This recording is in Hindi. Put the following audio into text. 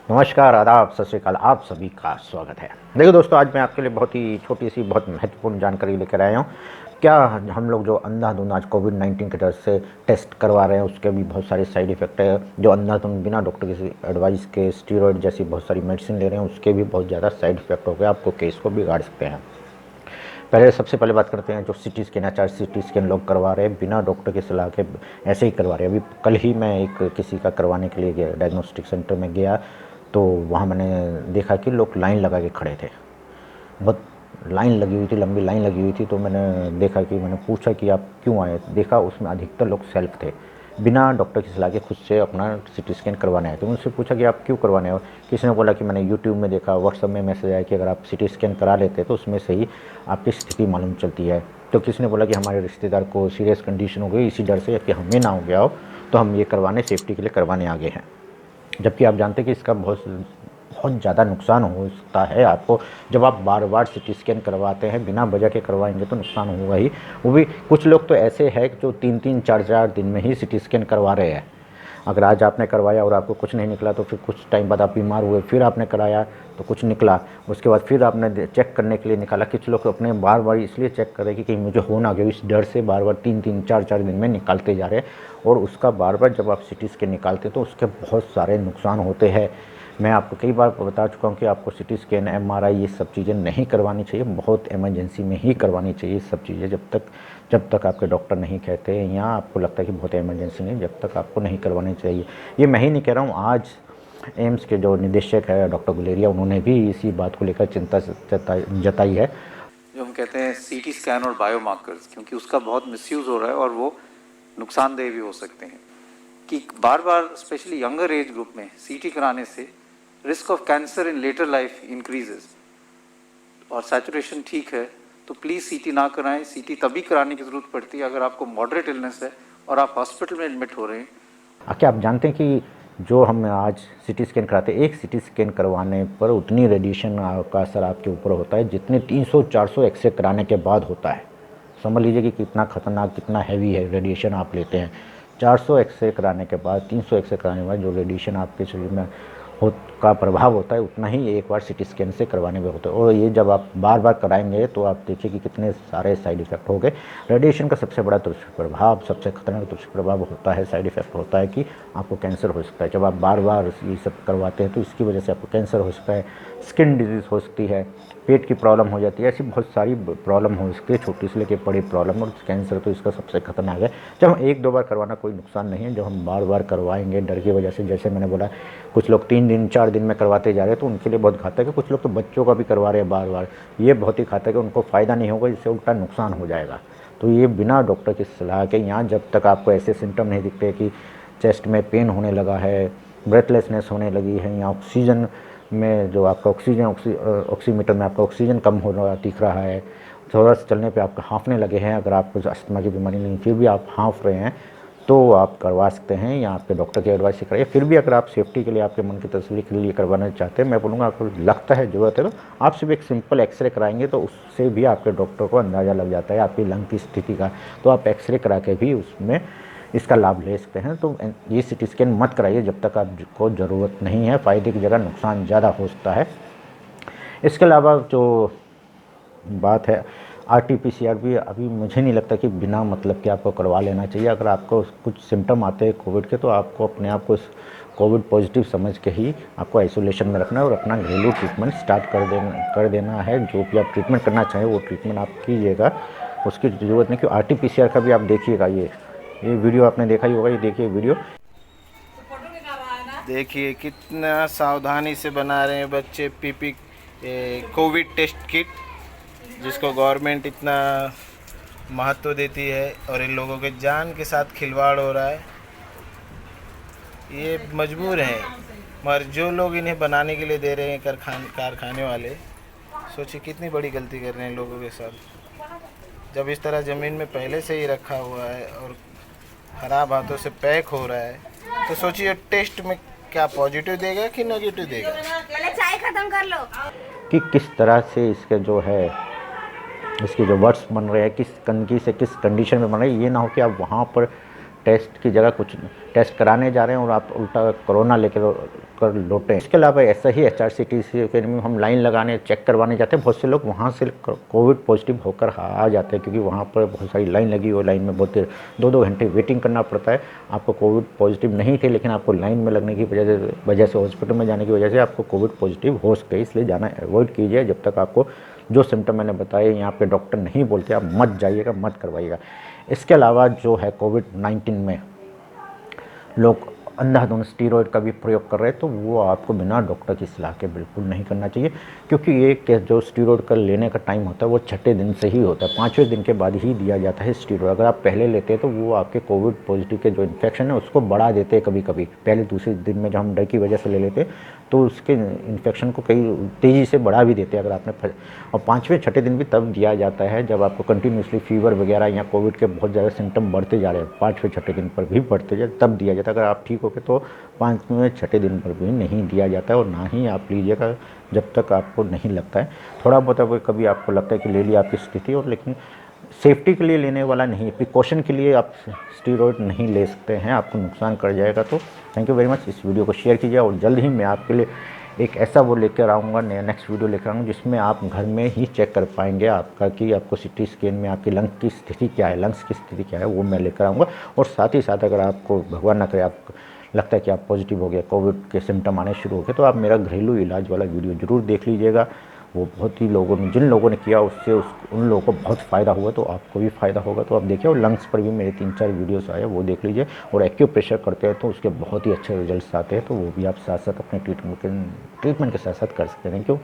नमस्कार, आदाब, सत श्री अकाल, आप सभी का स्वागत है। देखिए दोस्तों, आज मैं आपके लिए बहुत ही छोटी सी बहुत महत्वपूर्ण जानकारी लेकर आया हूँ। क्या हम लोग जो अंधाधुंध आज कोविड-19 के डर से टेस्ट करवा रहे हैं, उसके भी बहुत सारे साइड इफ़ेक्ट है। जो अंधाधुंध बिना डॉक्टर की एडवाइस के स्टेरॉइड जैसी बहुत सारी मेडिसिन ले रहे हैं, उसके भी बहुत ज़्यादा साइड इफ़ेक्ट हो गए, आपको केस को बिगाड़ सकते हैं। सबसे पहले बात करते हैं जो सिटी स्कैन है। 4 सिटी स्कैन लोग करवा रहे हैं बिना डॉक्टर की सलाह के, ऐसे ही करवा रहे हैं। अभी कल ही मैं एक किसी का करवाने के लिए गया, डायग्नोस्टिक सेंटर में गया, तो वहाँ मैंने देखा कि लोग लाइन लगा के खड़े थे। बहुत लाइन लगी हुई थी, लंबी लाइन लगी हुई थी। तो मैंने देखा कि मैंने पूछा कि आप क्यों आए? देखा उसमें अधिकतर लोग सेल्फ थे, बिना डॉक्टर की सलाह के खुद से अपना सिटी स्कैन करवाने आए। तो उनसे पूछा कि आप क्यों करवाने आए हो? किसी ने बोला कि मैंने यूट्यूब में देखा, व्हाट्सएप में मैसेज आया कि अगर आप सिटी स्कैन करा लेते तो उसमें से ही आपकी स्थिति मालूम चलती है। तो किसी ने बोला कि हमारे रिश्तेदार को सीरियस कंडीशन हो गई, इसी डर से कि हमें ना हो गया हो, तो हम ये करवाने, सेफ्टी के लिए करवाने आ गए हैं। जबकि आप जानते हैं कि इसका बहुत बहुत ज़्यादा नुकसान हो सकता है आपको। जब आप बार बार सिटी स्कैन करवाते हैं, बिना वजह के करवाएंगे तो नुकसान होगा ही। वो भी कुछ लोग तो ऐसे हैं जो 3-3 4-4 दिन में ही सिटी स्कैन करवा रहे हैं। अगर आज आपने करवाया और आपको कुछ नहीं निकला, तो फिर कुछ टाइम बाद आप बीमार हुए, फिर आपने कराया तो कुछ निकला, उसके बाद फिर आपने चेक करने के लिए निकाला। कुछ लोग अपने बार बार इसलिए चेक कर रहे हैं कि कहीं मुझे हो ना गया, इस डर से बार बार 3-3 4-4 दिन में निकालते जा रहे हैं। और उसका बार बार जब आप सिटी स्कैन निकालते हैं तो उसके बहुत सारे नुकसान होते हैं। मैं आपको कई बार बता चुका हूँ कि आपको सिटी स्कैन, एमआरआई ये सब चीज़ें नहीं करवानी चाहिए। बहुत इमरजेंसी में ही करवानी चाहिए सब चीज़ें। जब तक आपके डॉक्टर नहीं कहते या आपको लगता है कि बहुत इमरजेंसी नहीं, जब तक आपको नहीं करवानी चाहिए। ये मैं ही नहीं कह रहा हूँ, आज एम्स के जो निदेशक है डॉक्टर गुलेरिया, उन्होंने भी इसी बात को लेकर चिंता जताई है। जो हम कहते हैं सीटी स्कैन और बायोमार्कर्स, क्योंकि उसका बहुत मिसयूज़ हो रहा है और वो नुकसानदेह भी हो सकते हैं, कि बार बार स्पेशली यंगर एज ग्रुप में सीटी कराने से risk of cancer in later life increases. और सैचुरेशन ठीक है तो प्लीज़ सीटी ना कराएं। सीटी तभी कराने की ज़रूरत पड़ती है अगर आपको मॉडरेट इलनेस है और आप हॉस्पिटल में एडमिट हो रहे हैं। क्या आप जानते हैं कि जो हम आज सिटी स्कैन कराते हैं, एक सिटी स्कैन करवाने पर उतनी रेडिएशन का असर आपके ऊपर होता है जितने 300-400 एक्सरे कराने के बाद होता है। समझ लीजिए कि कितना खतरनाक, कितना हैवी है रेडिएशन आप लेते हैं। 400 एक्सरे कराने के बाद, 300 एक्सरे कराने के बाद जो रेडिएशन आपके शरीर में का प्रभाव होता है, उतना ही एक बार सिटी स्कैन से करवाने में होता है। और ये जब आप बार बार कराएंगे तो आप देखिए कि कितने सारे साइड इफ़ेक्ट हो गए। रेडिएशन का सबसे बड़ा दुष्प्रभाव, सबसे खतरनाक दुष्प्रभाव होता है, साइड इफ़ेक्ट होता है कि आपको कैंसर हो सकता है। जब आप बार बार ये सब करवाते हैं तो इसकी वजह से आपको कैंसर हो सकता है, स्किन डिजीज़ हो सकती है, पेट की प्रॉब्लम हो जाती है, ऐसी बहुत सारी प्रॉब्लम हो सकती है, छोटी से लेकर बड़ी प्रॉब्लम। और कैंसर तो इसका सबसे खतरनाक है। जब हम 1-2 बार करवाना कोई नुकसान नहीं है, जब हम बार बार करवाएंगे डर की वजह से, जैसे मैंने बोला कुछ लोग 3 दिन 4 दिन में करवाते जा रहे हैं, तो उनके लिए बहुत घातक है। कुछ लोग तो बच्चों का भी करवा रहे हैं बार बार, ये बहुत ही घातक है। उनको फ़ायदा नहीं होगा, इससे उल्टा नुकसान हो जाएगा। तो ये बिना डॉक्टर की सलाह के, यहाँ जब तक आपको ऐसे सिम्टम नहीं दिखते कि चेस्ट में पेन होने लगा है, ब्रेथलेसनेस होने लगी है, या ऑक्सीजन में जो आपका ऑक्सीमीटर में आपका ऑक्सीजन कम हो रहा दिख रहा है, थोड़ा सा चलने पे आपका हाँफने लगे हैं, अगर आपको अस्थमा की बीमारी नहीं फिर भी आप हाँफ रहे हैं, तो आप करवा सकते हैं या आपके डॉक्टर की एडवाइस से कराइए। फिर भी अगर आप सेफ्टी के लिए, आपके मन की तसल्ली के लिए करवाना चाहते हैं, मैं बोलूँगा आपको लगता है ज़रूरत है, तो आप सिर्फ एक सिंपल एक्सरे कराएंगे तो उससे भी आपके डॉक्टर को अंदाज़ा लग जाता है आपकी लंग की स्थिति का। तो आप एक्सरे करा के भी उसमें इसका लाभ ले सकते हैं। तो ये सिटी स्कैन मत कराइए जब तक आपको ज़रूरत नहीं है, फ़ायदे की जगह नुकसान ज़्यादा हो सकता है। इसके अलावा जो बात है आरटी-पीसीआर भी, अभी मुझे नहीं लगता कि बिना मतलब के आपको करवा लेना चाहिए। अगर आपको कुछ सिम्टम आते हैं कोविड के, तो आपको अपने आप को कोविड पॉजिटिव समझ के ही आपको आइसोलेशन में रखना है और अपना घरेलू ट्रीटमेंट स्टार्ट कर देना है। जो भी आप ट्रीटमेंट करना चाहें वो ट्रीटमेंट आप कीजिएगा, उसकी ज़रूरत नहीं। कि आरटी-पीसीआर का भी आप देखिएगा, ये वीडियो आपने देखा ही होगा, ये देखिए वीडियो। देखिए कितना सावधानी से बना रहे हैं बच्चे पीपी कोविड टेस्ट किट, जिसको गवर्नमेंट इतना महत्व देती है, और इन लोगों के जान के साथ खिलवाड़ हो रहा है। ये मजबूर हैं, मगर जो लोग इन्हें बनाने के लिए दे रहे हैं, कारखाने वाले, सोचिए कितनी बड़ी गलती कर रहे हैं लोगों के साथ। जब इस तरह ज़मीन में पहले से ही रखा हुआ है और ख़राब हाथों से पैक हो रहा है, तो सोचिए टेस्ट में क्या पॉजिटिव देगा कि नेगेटिव देगा। पहले चाय खत्म कर लो। कि किस तरह से इसके जो है, इसके जो वर्ड्स बन रहे हैं, किस कंडी से किस कंडीशन में बन रहे हैं। ये ना हो कि आप वहाँ पर टेस्ट की जगह कुछ टेस्ट कराने जा रहे हैं और आप उल्टा कोरोना लेकर कर लौटें। इसके अलावा ऐसा ही HRCTC के में हम लाइन लगाने चेक करवाने जाते हैं, बहुत से लोग वहाँ से कोविड पॉजिटिव होकर आ जाते हैं, क्योंकि वहाँ पर बहुत सारी लाइन लगी हुई, लाइन में बहुत देर 2-2 घंटे वेटिंग करना पड़ता है। आपको कोविड पॉजिटिव नहीं थे, लेकिन आपको लाइन में लगने की वजह से हॉस्पिटल में जाने की वजह से आपको कोविड पॉजिटिव हो सके, इसलिए जाना अवॉइड कीजिए। जब तक आपको जो सिम्टम मैंने बताए यहाँ पे डॉक्टर नहीं बोलते, आप मत जाइएगा, मत करवाइएगा। इसके अलावा जो है कोविड-19 में लोग अंधाधुंध स्टीरॉयड का भी प्रयोग कर रहे हैं, तो वो आपको बिना डॉक्टर की सलाह के बिल्कुल नहीं करना चाहिए, क्योंकि ये जो स्टीरॉयड का लेने का टाइम होता है वो 6ठे दिन से ही होता है, 5वें दिन के बाद ही दिया जाता है स्टीरॉयड। अगर आप पहले लेते हैं तो वो आपके कोविड पॉजिटिव के जो इन्फेक्शन है उसको बढ़ा देते हैं। कभी कभी पहले दूसरे दिन में जो हम डर की वजह से ले लेते हैं तो उसके इन्फेक्शन को कई तेज़ी से बढ़ा भी देते हैं। अगर आपने और 5वें-6ठे दिन भी तब दिया जाता है जब आपको कंटिन्यूसली फीवर वगैरह या कोविड के बहुत ज़्यादा सिम्टम बढ़ते जा रहे हैं, 5वें-6ठे दिन पर भी बढ़ते जाए तब दिया जाता है। अगर आप ठीक हो गए तो 5वें-6ठे दिन पर भी नहीं दिया जाता है, और ना ही आप लीजिएगा जब तक आपको नहीं लगता है। थोड़ा बहुत कभी आपको लगता है कि ले लिया आपकी स्थिति, और लेकिन सेफ्टी के लिए लेने वाला नहीं है, प्रिकॉशन के लिए आप स्टीरॉयड नहीं ले सकते हैं, आपको नुकसान कर जाएगा। तो थैंक यू वेरी मच। इस वीडियो को शेयर कीजिए, और जल्द ही मैं आपके लिए एक ऐसा वो लेकर आऊँगा, नेक्स्ट वीडियो लेकर आऊँगा जिसमें आप घर में ही चेक कर पाएंगे आपका कि आपको CT स्कैन में आपकी लंग की स्थिति क्या है, लंग्स की स्थिति क्या है, वो मैं लेकर आऊँगा। और साथ ही साथ अगर आपको भगवान ना करे आप लगता है कि आप पॉजिटिव हो गए, कोविड के सिम्टम आने शुरू हो गए, तो आप मेरा घरेलू इलाज वाला वीडियो ज़रूर देख लीजिएगा। वो बहुत ही लोगों ने, जिन लोगों ने किया उससे उन लोगों को बहुत फ़ायदा हुआ, तो आपको भी फ़ायदा होगा। तो आप देखिए, और लंग्स पर भी मेरे 3-4 वीडियोस आए, वो देख लीजिए। और एक्यूप्रेशर करते हैं तो उसके बहुत ही अच्छे रिजल्ट्स आते हैं, तो वो भी आप साथ साथ अपने ट्रीटमेंट के साथ साथ कर सकते हैं। Thank you.